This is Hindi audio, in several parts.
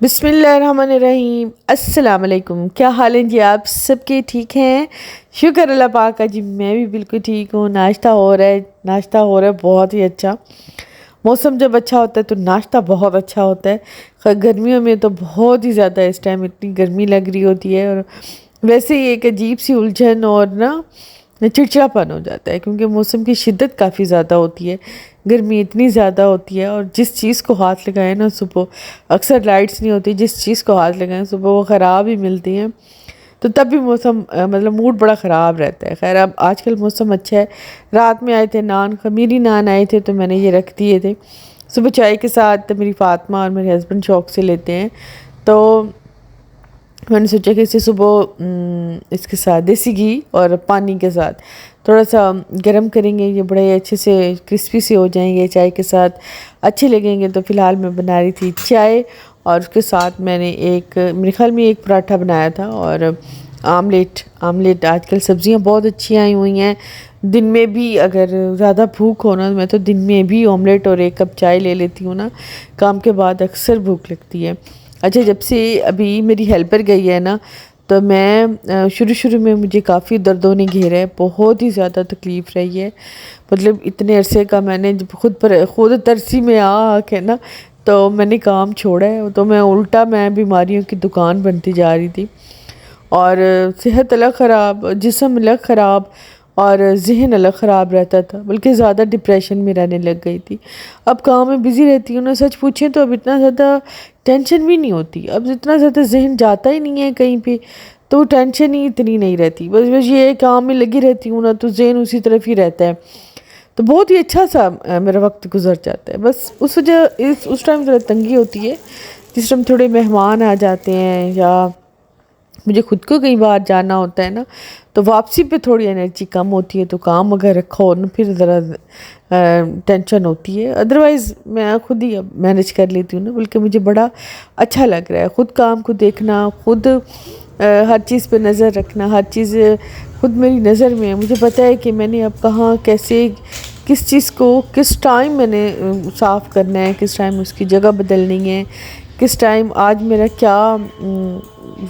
बिस्मिल्लाहिर्रहमानिर्रहीम। अस्सलाम वालेकुम। क्या हाल है जी? आप सबके ठीक हैं? शुक्र अल्लाह पाक का जी, मैं भी बिल्कुल ठीक हूँ। नाश्ता हो रहा है बहुत ही अच्छा। मौसम जब अच्छा होता है तो नाश्ता बहुत अच्छा होता है। गर्मियों में तो बहुत ही ज़्यादा इस टाइम इतनी गर्मी लग रही होती है, और वैसे ही एक अजीब सी उलझन और ना चिड़चिड़ापन हो जाता है, क्योंकि मौसम की शिद्दत काफ़ी ज़्यादा होती है। गर्मी इतनी ज़्यादा होती है, और जिस चीज़ को हाथ लगाए ना सुबह, अक्सर लाइट्स नहीं होती, जिस चीज़ को हाथ लगाएं सुबह वो ख़राब ही मिलती हैं। तो तब भी मौसम मतलब मूड बड़ा ख़राब रहता है। खैर, अब आजकल मौसम अच्छा है। रात में आए थे नान, खमीरी नान आए थे, तो मैंने ये रख दिए थे सुबह चाय के साथ। तो मेरी फ़ातिमा और मेरे हस्बैंड शौक से लेते हैं, तो मैंने सोचा कि इसे सुबह इसके साथ देसी घी और पानी के साथ थोड़ा सा गरम करेंगे, ये बड़े अच्छे से क्रिस्पी से हो जाएंगे, चाय के साथ अच्छे लगेंगे। तो फ़िलहाल मैं बना रही थी चाय, और उसके साथ मैंने मेरे ख्याल में एक पराठा बनाया था, और आमलेट। आजकल सब्ज़ियाँ बहुत अच्छी आई हुई हैं। दिन में भी अगर ज़्यादा भूख हो ना, मैं तो दिन में भी ऑमलेट और एक कप चाय ले लेती हूँ ना, काम के बाद अक्सर भूख लगती है। अच्छा, जब से अभी मेरी हेल्पर गई है ना, तो मैं शुरू में मुझे काफ़ी दर्दों ने घेरा है, बहुत ही ज़्यादा तकलीफ़ रही है। मतलब इतने अरसे का मैंने जब खुद तरसी में आ के ना, तो मैंने काम छोड़ा है। तो मैं बीमारियों की दुकान बनती जा रही थी, और सेहत अलग ख़राब, जिस्म अलग ख़राब, और ज़हन अलग ख़राब रहता था। बल्कि ज़्यादा डिप्रेशन में रहने लग गई थी। अब काम में बिज़ी रहती हूँ ना, सच पूछें तो अब इतना ज़्यादा टेंशन भी नहीं होती। अब इतना ज़्यादा ज़हन जाता ही नहीं है कहीं पे, तो टेंशन ही इतनी नहीं रहती। बस ये काम में लगी रहती हूँ ना, तो ज़हन उसी तरफ ही रहता है। तो बहुत ही अच्छा सा मेरा वक्त गुजर जाता है। बस उस टाइम ज़रा तंगी होती है, जिस टाइम थोड़े मेहमान आ जाते हैं, या मुझे खुद को कई बार जाना होता है ना, तो वापसी पे थोड़ी एनर्जी कम होती है। तो काम अगर रखा हो ना, फिर ज़रा टेंशन होती है। अदरवाइज़ मैं खुद ही अब मैनेज कर लेती हूँ ना, बल्कि मुझे बड़ा अच्छा लग रहा है खुद काम को देखना, खुद हर चीज़ पे नज़र रखना। हर चीज़ खुद मेरी नज़र में है। मुझे पता है कि मैंने अब कहाँ कैसे किस चीज़ को किस टाइम मैंने साफ़ करना है, किस टाइम उसकी जगह बदलनी है, किस टाइम आज मेरा क्या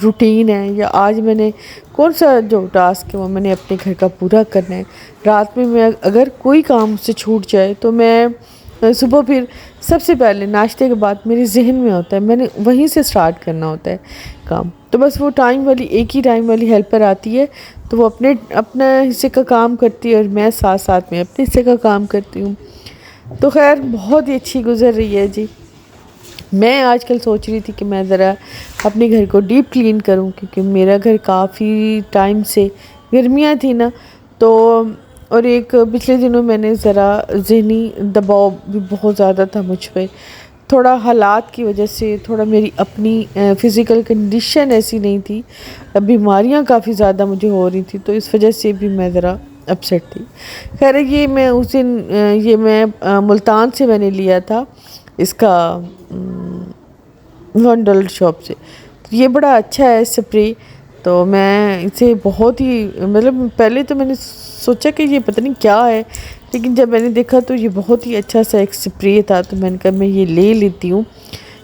रूटीन है, या आज मैंने कौन सा जो टास्क है वो मैंने अपने घर का पूरा करना है। रात में मैं अगर कोई काम मुझसे छूट जाए, तो मैं सुबह फिर सबसे पहले नाश्ते के बाद मेरे जहन में होता है, मैंने वहीं से स्टार्ट करना होता है काम। तो बस वो एक ही टाइम वाली हेल्पर आती है, तो वो अपना हिस्से का काम करती है, और मैं साथ साथ में अपने हिस्से का काम करती हूँ। तो खैर, बहुत ही अच्छी गुजर रही है जी। मैं आजकल सोच रही थी कि मैं ज़रा अपने घर को डीप क्लीन करूं, क्योंकि मेरा घर काफ़ी टाइम से, गर्मियां थी ना, तो और एक पिछले दिनों मैंने ज़रा ज़हनी दबाव भी बहुत ज़्यादा था मुझ पे। थोड़ा हालात की वजह से, थोड़ा मेरी अपनी फ़िज़िकल कंडीशन ऐसी नहीं थी, बीमारियां काफ़ी ज़्यादा मुझे हो रही थी, तो इस वजह से भी मैं ज़रा अपसेट थी। खैर, ये मैं उस दिन ये मैं मुल्तान से मैंने लिया था इसका $1 शॉप से। तो ये बड़ा अच्छा है स्प्रे। तो मैं इसे बहुत ही, मतलब पहले तो मैंने सोचा कि ये पता नहीं क्या है, लेकिन जब मैंने देखा तो ये बहुत ही अच्छा सा एक स्प्रे था, तो मैंने कहा मैं ये ले लेती हूँ।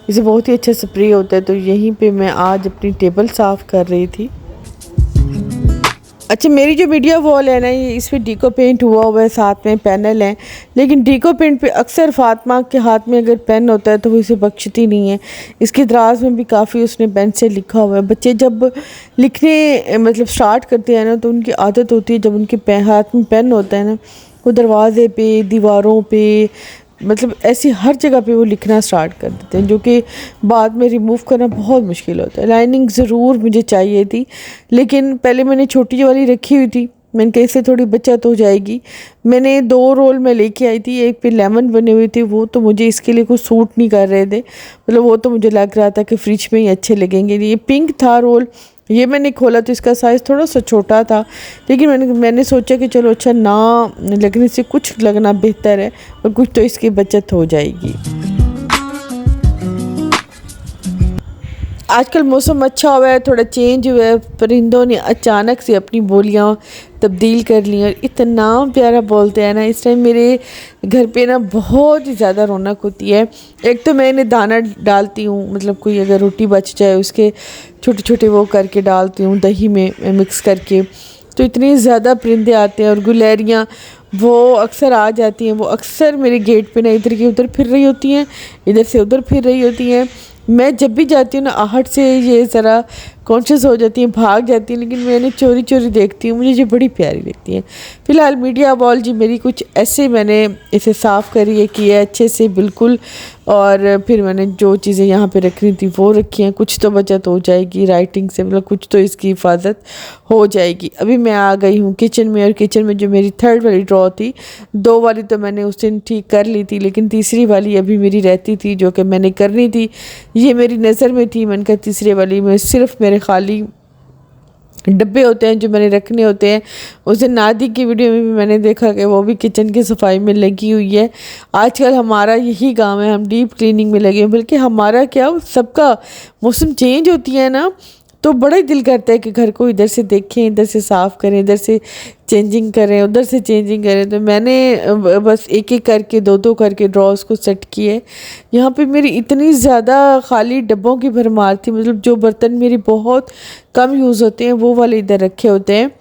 इसे बहुत ही अच्छा स्प्रे होता है। तो यहीं पे मैं आज अपनी टेबल साफ़ कर रही थी। अच्छा, मेरी जो मीडिया वॉल है ना, ये इस पर डीको पेंट हुआ है, साथ में पैनल है। लेकिन डीको पेंट पे अक्सर फातिमा के हाथ में अगर पेन होता है तो वो इसे बख्शती नहीं है। इसके दराज में भी काफ़ी उसने पेन से लिखा हुआ है। बच्चे जब लिखने मतलब स्टार्ट करते हैं ना, तो उनकी आदत होती है, जब उनके हाथ में पेन होता है ना, वो दरवाजे पे, दीवारों पे, मतलब ऐसी हर जगह पे वो लिखना स्टार्ट कर देते हैं, जो कि बाद में रिमूव करना बहुत मुश्किल होता है। लाइनिंग ज़रूर मुझे चाहिए थी, लेकिन पहले मैंने छोटी वाली रखी हुई थी। मैंने कहा इससे थोड़ी बचत हो जाएगी। मैंने 2 रोल में लेके आई थी, एक पे लेमन बने हुए थे, वो तो मुझे इसके लिए कुछ सूट नहीं कर रहे थे। मतलब वो तो मुझे लग रहा था कि फ्रिज में ही अच्छे लगेंगे। ये पिंक था रोल, ये मैंने खोला तो इसका साइज़ थोड़ा सा छोटा था, लेकिन मैंने सोचा कि चलो अच्छा ना लगने से कुछ लगना बेहतर है, और कुछ तो इसकी बचत हो जाएगी। आजकल मौसम अच्छा हुआ है, थोड़ा चेंज हुआ है, परिंदों ने अचानक से अपनी बोलियां तब्दील कर ली और इतना प्यारा बोलते हैं ना। इस टाइम मेरे घर पे ना बहुत ही ज़्यादा रौनक होती है। एक तो मैं इन्हें दाना डालती हूँ, मतलब कोई अगर रोटी बच जाए उसके छोटे छोटे वो करके डालती हूँ दही में मिक्स करके, तो इतने ज़्यादा परिंदे आते हैं। और गुलैरियाँ वो अक्सर आ जाती हैं, वो अक्सर मेरे गेट पे ना इधर की उधर फिर रही होती हैं, इधर से उधर फिर रही होती हैं। मैं जब भी जाती हूँ ना आहट से ये ज़रा कॉन्शियस हो जाती हैं, भाग जाती हैं, लेकिन मैं इन्हें चोरी चोरी देखती हूँ, मुझे ये बड़ी प्यारी लगती हैं। फ़िलहाल मीडिया बॉल जी मेरी कुछ ऐसे मैंने इसे साफ़ करी है कि है अच्छे से बिल्कुल, और फिर मैंने जो चीज़ें यहाँ पे रखनी थी वो रखी हैं। कुछ तो बचत हो जाएगी राइटिंग से, मतलब कुछ तो इसकी हिफाजत हो जाएगी। अभी मैं आ गई हूँ किचन में, और किचन में जो मेरी थर्ड वाली ड्रॉ थी, 2 वाली तो मैंने उस दिन ठीक कर ली थी, लेकिन तीसरी वाली अभी मेरी रहती थी जो कि मैंने करनी थी। ये मेरी नज़र में थी, मैंने कहा तीसरी वाली में सिर्फ मेरे खाली डब्बे होते हैं जो मैंने रखने होते हैं। उस दिन नादी की वीडियो में भी मैंने देखा कि वो भी किचन की सफाई में लगी हुई है। आजकल हमारा यही काम है, हम डीप क्लीनिंग में लगे हैं। बल्कि हमारा क्या, सबका मौसम चेंज होती है ना, तो बड़ा ही दिल करता है कि घर को इधर से देखें, इधर से साफ़ करें, इधर से चेंजिंग करें, उधर से चेंजिंग करें। तो मैंने बस एक एक करके 2-2 करके ड्रॉर्स को सेट किए। यहाँ पे मेरी इतनी ज़्यादा खाली डब्बों की भरमार थी, मतलब जो बर्तन मेरी बहुत कम यूज़ होते हैं वो वाले इधर रखे होते हैं,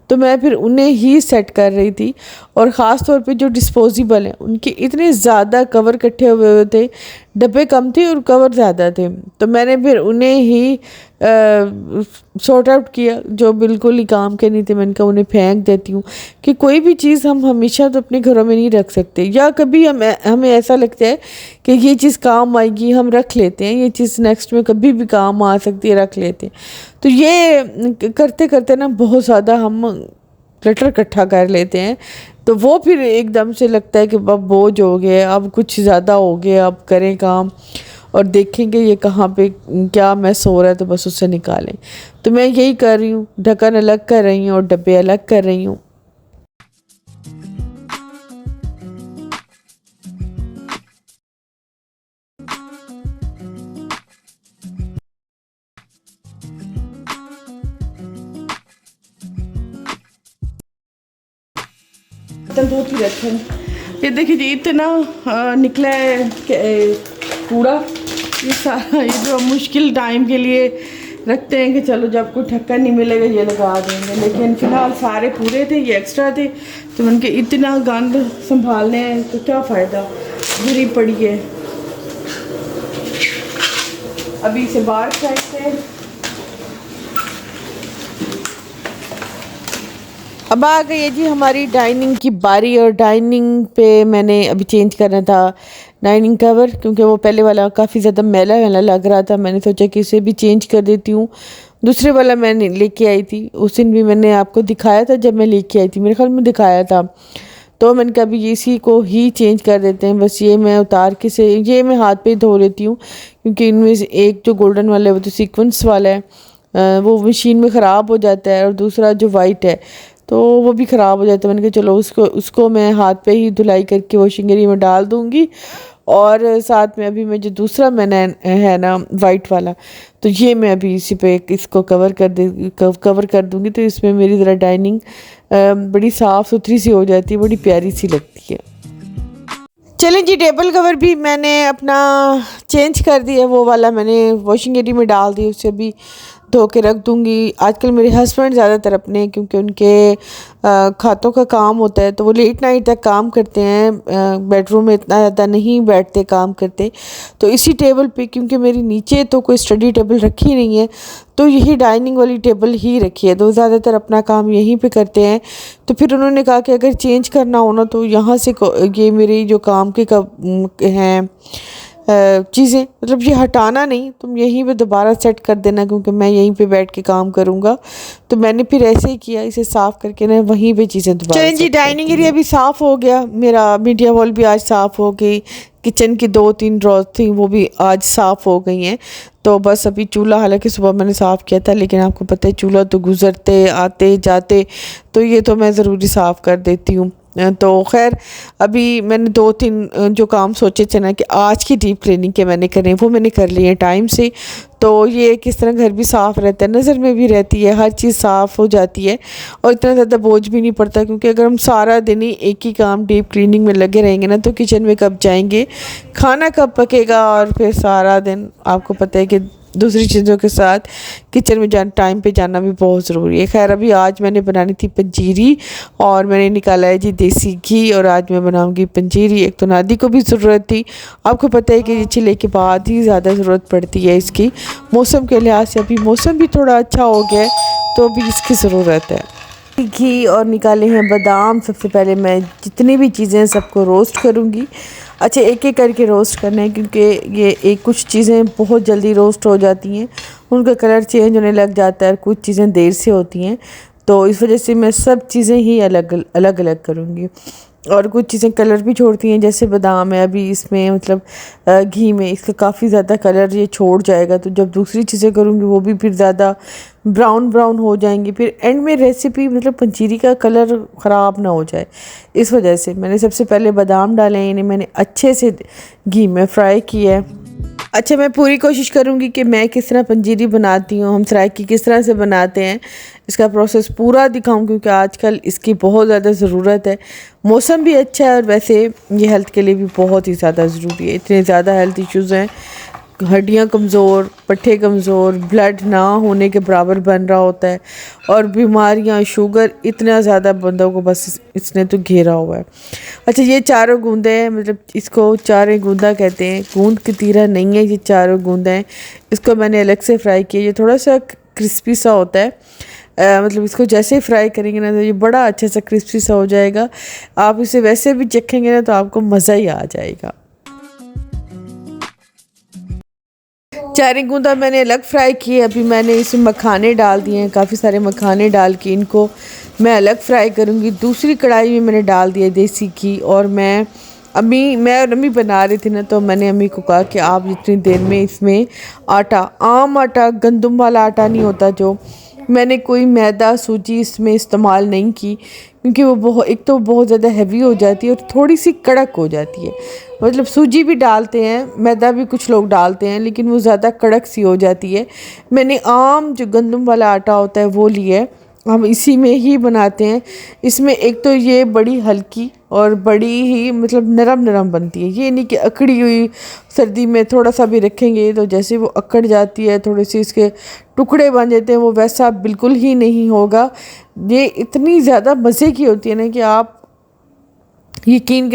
तो मैं फिर उन्हें ही सेट कर रही थी। और ख़ास तौर पे जो डिस्पोजेबल हैं उनके इतने ज़्यादा कवर इकट्ठे हुए थे, डब्बे कम थे और कवर ज़्यादा थे, तो मैंने फिर उन्हें ही सॉर्ट आउट किया जो बिल्कुल ही काम के नहीं थे। मैंने कहा उन्हें फेंक देती हूँ कि कोई भी चीज़ हम हमेशा तो अपने घरों में नहीं रख सकते, या कभी हमें ऐसा लगता है कि ये चीज़ काम आएगी हम रख लेते हैं, ये चीज़ नेक्स्ट में कभी भी काम आ सकती है, रख लेते हैं। तो ये करते करते ना बहुत ज़्यादा हम क्लटर इकट्ठा कर लेते हैं, तो वो फिर एकदम से लगता है कि अब बोझ हो गए, अब कुछ ज़्यादा हो गया, अब करें काम और देखेंगे ये कहाँ पे क्या मैस हो रहा है, तो बस उससे निकालें। तो मैं यही कर रही हूँ, ढक्कन अलग कर रही हूँ और डब्बे अलग कर रही हूँ। तंदूर की रखन, ये देखिए जी इतना निकला है कूड़ा, ये सारा, ये जो मुश्किल टाइम के लिए रखते हैं कि चलो जब कोई ढक्कन नहीं मिलेगा ये लगा देंगे, लेकिन फ़िलहाल सारे पूरे थे, ये एक्स्ट्रा थे, तो उनके इतना गंद संभालने हैं तो क्या फ़ायदा, बुरी पड़ी है। अभी इसे बाहर फेंकते हैं। अब आ गई है जी हमारी डाइनिंग की बारी, और डाइनिंग पे मैंने अभी चेंज करना था डाइनिंग कवर, क्योंकि वो पहले वाला काफ़ी ज़्यादा मैला मैला लग रहा था। मैंने सोचा कि इसे भी चेंज कर देती हूँ। दूसरे वाला मैंने लेके आई थी, उस दिन भी मैंने आपको दिखाया था जब मैं लेके आई थी, मेरे ख्याल में दिखाया था। तो मैंने कहा अभी इसी को ही चेंज कर देते हैं। बस ये मैं उतार के से ये मैं हाथ पे धो लेती हूँ, क्योंकि इनमें से एक जो गोल्डन वाला है वो तो सीक्वेंस वाला है, वो मशीन में ख़राब हो जाता है, और दूसरा जो वाइट है तो वो भी ख़राब हो जाता है। मैंने कहा चलो उसको मैं हाथ पे ही धुलाई करके वॉशिंग एरिया में डाल दूँगी, और साथ में अभी मैं जो दूसरा मैंने है ना वाइट वाला, तो ये मैं अभी इसी पे इसको कवर कर दूँगी, तो इसमें मेरी ज़रा डाइनिंग बड़ी साफ़ सुथरी सी हो जाती है, बड़ी प्यारी सी लगती है। चलें जी, टेबल कवर भी मैंने अपना चेंज कर दिया, वो वाला मैंने वॉशिंग एरिया में डाल दी, उससे भी धो के रख दूँगी। आजकल मेरे हस्बैंड ज़्यादातर अपने, क्योंकि उनके खातों का काम होता है तो वो लेट नाइट तक काम करते हैं, बेडरूम में इतना ज़्यादा नहीं बैठते काम करते, तो इसी टेबल पे, क्योंकि मेरी नीचे तो कोई स्टडी टेबल रखी नहीं है, तो यही डाइनिंग वाली टेबल ही रखी है, तो ज़्यादातर अपना काम यहीं पे करते हैं। तो फिर उन्होंने कहा कि अगर चेंज करना हो ना तो यहाँ से ये मेरी जो काम के हैं चीज़ें, मतलब ये हटाना नहीं, तुम यहीं पे दोबारा सेट कर देना, क्योंकि मैं यहीं पे बैठ के काम करूँगा। तो मैंने फिर ऐसे ही किया, इसे साफ़ करके ना वहीं पे चीज़ें दोबारा। चलें जी, डाइनिंग एरिया भी साफ़ हो गया मेरा, मीडिया वॉल भी आज साफ़ हो गई, किचन की 2-3 ड्रॉर थी वो भी आज साफ़ हो गई हैं। तो बस अभी चूल्हा, हालांकि सुबह मैंने साफ़ किया था, लेकिन आपको पता है चूल्हा तो गुज़रते आते जाते, तो ये तो मैं ज़रूरी साफ़ कर देती हूँ। तो खैर अभी मैंने 2-3 जो काम सोचे थे ना कि आज की डीप क्लीनिंग के मैंने करने, वो मैंने कर लिए टाइम से। तो ये किस तरह घर भी साफ़ रहता है, नज़र में भी रहती है, हर चीज़ साफ़ हो जाती है और इतना ज़्यादा बोझ भी नहीं पड़ता। क्योंकि अगर हम सारा दिन ही एक ही काम डीप क्लीनिंग में लगे रहेंगे ना, तो किचन में कब जाएंगे, खाना कब पकेगा, और फिर सारा दिन आपको पता है कि दूसरी चीज़ों के साथ किचन में टाइम पे जाना भी बहुत ज़रूरी है। खैर अभी आज मैंने बनानी थी पंजीरी और मैंने निकाला है जी देसी घी, और आज मैं बनाऊंगी पंजीरी। एक तो नादी को भी ज़रूरत थी, आपको पता है कि ये चिल्ले के बाद ही ज़्यादा ज़रूरत पड़ती है इसकी, मौसम के लिहाज से अभी मौसम भी थोड़ा अच्छा हो गया है तो अभी इसकी ज़रूरत है। घी और निकाले हैं बादाम। सबसे पहले मैं जितनी भी चीज़ें हैं सबको रोस्ट करूँगी। अच्छा, एक एक करके रोस्ट करना है क्योंकि ये एक कुछ चीज़ें बहुत जल्दी रोस्ट हो जाती हैं, उनका कलर चेंज होने लग जाता है, कुछ चीज़ें देर से होती हैं। तो इस वजह से मैं सब चीज़ें ही अलग अलग करूँगी। और कुछ चीज़ें कलर भी छोड़ती हैं, जैसे बादाम है अभी इसमें मतलब घी में इसका काफ़ी ज़्यादा कलर ये छोड़ जाएगा, तो जब दूसरी चीज़ें करूँगी वो भी फिर ज़्यादा ब्राउन ब्राउन हो जाएंगी, फिर एंड में रेसिपी मतलब पंजीरी का कलर ख़राब ना हो जाए। इस वजह से मैंने सबसे पहले बादाम डाले हैं, इन्हें मैंने अच्छे से घी में फ्राई किया है। अच्छा, मैं पूरी कोशिश करूँगी कि मैं किस तरह पंजीरी बनाती हूँ, हम सराइकी किस तरह से बनाते हैं, इसका प्रोसेस पूरा दिखाऊँ क्योंकि आजकल इसकी बहुत ज़्यादा ज़रूरत है। मौसम भी अच्छा है और वैसे ये हेल्थ के लिए भी बहुत ही ज़्यादा ज़रूरी है। इतने ज़्यादा हेल्थ इश्यूज़ हैं, हड्डियाँ कमज़ोर, पट्टे कमज़ोर, ब्लड ना होने के बराबर बन रहा होता है, और बीमारियाँ, शुगर, इतना ज़्यादा बंदों को बस इसने तो घेरा हुआ है। अच्छा, ये चारों गूंदे हैं, मतलब इसको चारें गूंदा कहते हैं, गूंद कतीरा नहीं है, ये चारों गूंदा हैं। इसको मैंने अलग से फ्राई किया, ये थोड़ा सा क्रिस्पी सा होता है। मतलब इसको जैसे ही फ्राई करेंगे ना तो ये बड़ा अच्छा सा क्रिस्पी सा हो जाएगा। आप इसे वैसे भी चखेंगे ना तो आपको मज़ा ही आ जाएगा। चारे गूंदा मैंने अलग फ्राई किए, अभी मैंने इसमें मखाने डाल दिए हैं, काफ़ी सारे मखाने डाल के इनको मैं अलग फ्राई करूँगी। दूसरी कढ़ाई में मैंने डाल दिया देसी घी, और मैं और अम्मी बना रही थी ना, तो मैंने अम्मी को कहा कि आप जितनी देर में इसमें आटा, आम आटा, गंदम वाला आटा नहीं होता जो, मैंने कोई मैदा सूजी इसमें इस्तेमाल नहीं की क्योंकि वो एक तो बहुत ज़्यादा हैवी हो जाती है और थोड़ी सी कड़क हो जाती है। मतलब सूजी भी डालते हैं, मैदा भी कुछ लोग डालते हैं, लेकिन वो ज़्यादा कड़क सी हो जाती है। मैंने आम जो गंदम वाला आटा होता है वो लिया है, हम इसी में ही बनाते हैं। इसमें एक तो ये बड़ी हल्की और बड़ी ही मतलब नरम नरम बनती है, ये नहीं कि अकड़ी हुई, सर्दी में थोड़ा सा भी रखेंगे तो जैसे वो अकड़ जाती है, थोड़े से इसके टुकड़े बन जाते हैं, वो वैसा बिल्कुल ही नहीं होगा। ये इतनी ज़्यादा मज़े की होती है ना कि आप यकीन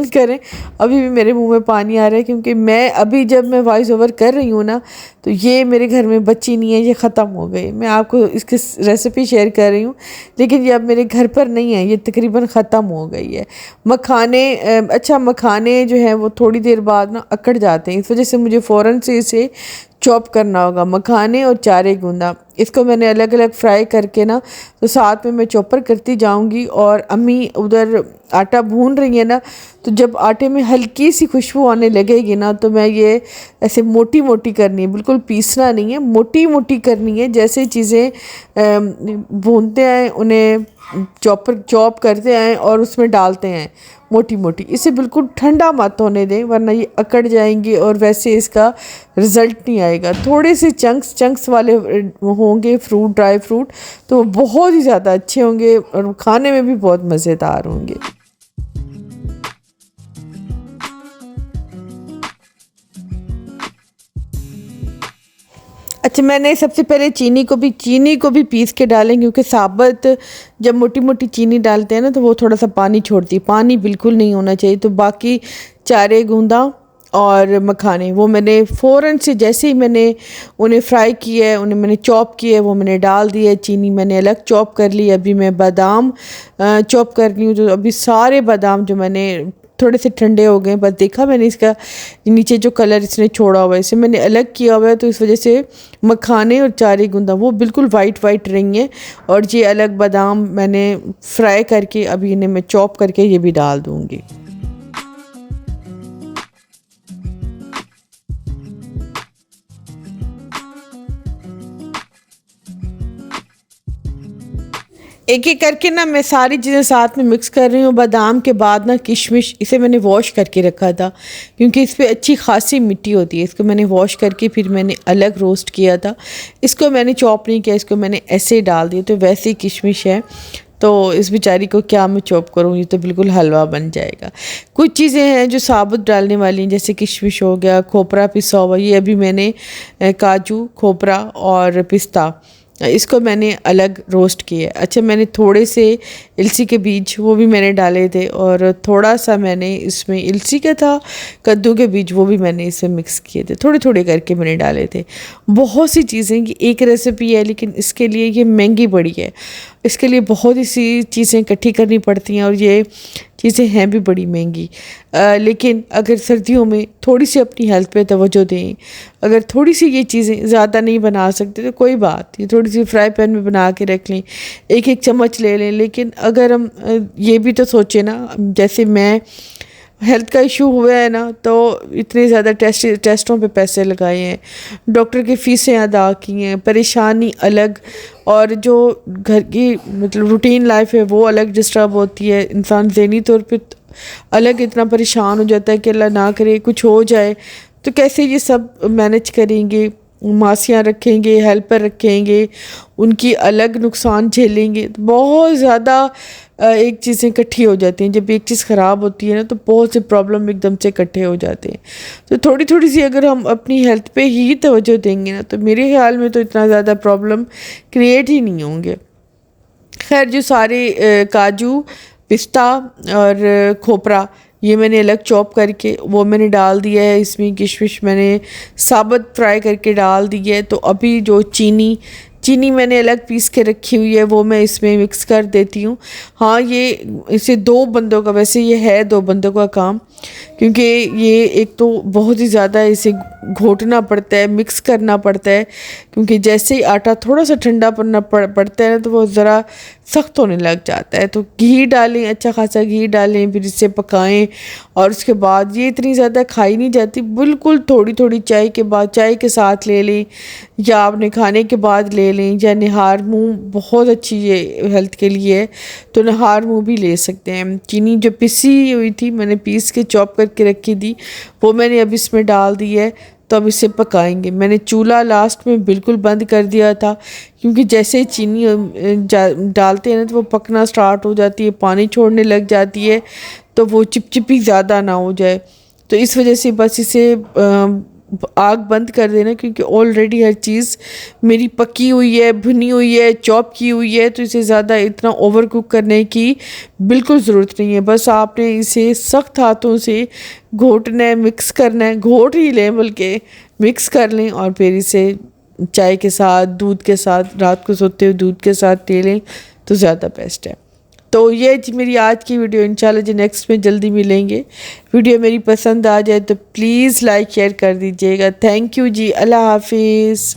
करें, अभी भी मेरे मुंह में पानी आ रहा है क्योंकि मैं अभी जब मैं वॉइस ओवर कर रही हूँ ना, तो ये मेरे घर में बची नहीं है, ये ख़त्म हो गई। मैं आपको इसकी रेसिपी शेयर कर रही हूँ, लेकिन ये अब मेरे घर पर नहीं है, ये तकरीबन ख़त्म हो गई है। मखाने, अच्छा मखाने जो है वो थोड़ी देर बाद ना अकड़ जाते हैं, इस वजह से मुझे फ़ौरन से इसे चॉप करना होगा। मखाने और चारे गूंदा इसको मैंने अलग अलग फ्राई करके ना, तो साथ में मैं चॉपर करती जाऊंगी और अम्मी उधर आटा भून रही है ना, तो जब आटे में हल्की सी खुशबू आने लगेगी ना, तो मैं ये ऐसे मोटी मोटी करनी है, बिल्कुल पीसना नहीं है, मोटी मोटी करनी है। जैसे चीज़ें भूनते हैं उन्हें चॉप करते हैं और उसमें डालते हैं मोटी मोटी, इसे बिल्कुल ठंडा मत होने दें वरना ये अकड़ जाएंगे और वैसे इसका रिज़ल्ट नहीं आएगा। थोड़े से चंक्स वाले होंगे फ्रूट, ड्राई फ्रूट, तो बहुत ही ज़्यादा अच्छे होंगे और खाने में भी बहुत मज़ेदार होंगे। अच्छा, मैंने सबसे पहले चीनी को भी पीस के डालें क्योंकि साबुत जब मोटी मोटी चीनी डालते हैं ना तो वो थोड़ा सा पानी छोड़ती है, पानी बिल्कुल नहीं होना चाहिए। तो बाकी चारे गूंदा और मखाने वो मैंने फ़ौरन से जैसे ही मैंने उन्हें फ्राई किया है, उन्हें मैंने चॉप किया है, वो मैंने डाल दिया है। चीनी मैंने अलग चॉप कर ली। अभी मैं बादाम चॉप कर रही हूँ, तो अभी सारे बादाम जो मैंने थोड़े से ठंडे हो गए, बस देखा मैंने इसका नीचे जो कलर इसने छोड़ा हुआ है इसे मैंने अलग किया हुआ है, तो इस वजह से मखाने और चारे गूंदा वो बिल्कुल वाइट वाइट रही हैं। और ये अलग बादाम मैंने फ्राई करके अभी इन्हें मैं चॉप करके ये भी डाल दूँगी। एक एक करके ना मैं सारी चीज़ें साथ में मिक्स कर रही हूँ। बादाम के बाद ना किशमिश, इसे मैंने वॉश करके रखा था क्योंकि इस पे अच्छी खासी मिट्टी होती है। इसको मैंने वॉश करके फिर मैंने अलग रोस्ट किया था। इसको मैंने चॉप नहीं किया, इसको मैंने ऐसे ही डाल दिया। तो वैसे ही किशमिश है, तो इस बेचारी को क्या मैं चॉप करूँ, ये तो बिल्कुल हलवा बन जाएगा। कुछ चीज़ें हैं जो साबुत डालने वाली हैं, जैसे किशमिश हो गया, खोपरा पिसा हुआ, ये अभी मैंने काजू, खोपरा और पिस्ता, इसको मैंने अलग रोस्ट किया। अच्छा, मैंने थोड़े से इलसी के बीज वो भी मैंने डाले थे, और थोड़ा सा मैंने इसमें इलसी का था, कद्दू के बीज वो भी मैंने इसमें मिक्स किए थे, थोड़े थोड़े करके मैंने डाले थे। बहुत सी चीज़ें की एक रेसिपी है, लेकिन इसके लिए ये महंगी पड़ी है। इसके लिए बहुत ही सी चीज़ें इकट्ठी करनी पड़ती हैं, और ये चीज़ें हैं भी बड़ी महंगी। लेकिन अगर सर्दियों में थोड़ी सी अपनी हेल्थ पे तवज्जो दें, अगर थोड़ी सी ये चीज़ें ज़्यादा नहीं बना सकते तो कोई बात, ये थोड़ी सी फ्राई पैन में बना के रख लें, एक एक चम्मच ले लें। लेकिन अगर हम ये भी तो सोचें ना, जैसे मैं हेल्थ का इशू हुआ है ना, तो इतने ज़्यादा टेस्टों पे पैसे लगाए हैं, डॉक्टर की फ़ीसें अदा की हैं, परेशानी अलग, और जो घर की मतलब रूटीन लाइफ है वो अलग डिस्टर्ब होती है। इंसान ज़हनी तौर पे अलग इतना परेशान हो जाता है कि अल्लाह ना करे कुछ हो जाए, तो कैसे ये सब मैनेज करेंगे। मासियाँ रखेंगे, हेल्पर रखेंगे, उनकी अलग नुकसान झेलेंगे, तो बहुत ज़्यादा एक चीज़ें इकट्ठी हो जाती हैं। जब एक चीज़ ख़राब होती है ना, तो बहुत से प्रॉब्लम एकदम से इकट्ठे हो जाते हैं। तो थोड़ी थोड़ी सी अगर हम अपनी हेल्थ पे ही तवज्जो देंगे ना, तो मेरे ख्याल में तो इतना ज़्यादा प्रॉब्लम क्रिएट ही नहीं होंगे। खैर, जो सारे काजू, पिस्ता और खोपरा ये मैंने अलग चॉप करके वो मैंने डाल दिया है। इसमें किशमिश मैंने साबुत फ्राई करके डाल दी है। तो अभी जो चीनी मैंने अलग पीस के रखी हुई है, वो मैं इसमें मिक्स कर देती हूँ। हाँ, ये इसे 2 बंदों का, वैसे ये है 2 बंदों का काम, क्योंकि ये एक तो बहुत ही ज़्यादा इसे घोटना पड़ता है, मिक्स करना पड़ता है, क्योंकि जैसे ही आटा थोड़ा सा ठंडा पड़ता है ना, तो वो ज़रा सख्त होने लग जाता है। तो घी डालें, अच्छा खासा घी डालें, फिर इसे पकाएं, और उसके बाद ये इतनी ज़्यादा खाई नहीं जाती, बिल्कुल थोड़ी थोड़ी चाय के बाद, चाय के साथ ले लें, या आपने खाने के बाद ले लें, या निहार मुँह बहुत अच्छी ये हेल्थ के लिए है, तो निहार मुँह भी ले सकते हैं। चीनी जो पिसी हुई थी, मैंने पीस के चॉप करके रखी थी, वो मैंने अब इसमें डाल दी है। तो अब इसे पकाएंगे। मैंने चूल्हा लास्ट में बिल्कुल बंद कर दिया था, क्योंकि जैसे ही चीनी डालते हैं ना, तो वो पकना स्टार्ट हो जाती है, पानी छोड़ने लग जाती है, तो वो चिपचिपी ज़्यादा ना हो जाए। तो इस वजह से बस इसे आग बंद कर देना, क्योंकि ऑलरेडी हर चीज़ मेरी पकी हुई है, भुनी हुई है, चॉप की हुई है, तो इसे ज़्यादा इतना ओवर कुक करने की बिल्कुल ज़रूरत नहीं है। बस आपने इसे सख्त हाथों से घोटना है, मिक्स करना है, घोट ही लें बल्कि मिक्स कर लें, और फिर इसे चाय के साथ, दूध के साथ, रात को सोते हुए दूध के साथ ले लें, तो ज़्यादा बेस्ट है। तो ये जी मेरी आज की वीडियो। इंशाल्लाह जी नेक्स्ट में जल्दी मिलेंगे। वीडियो मेरी पसंद आ जाए तो प्लीज़ लाइक शेयर कर दीजिएगा। थैंक यू जी, अल्लाह हाफिज़।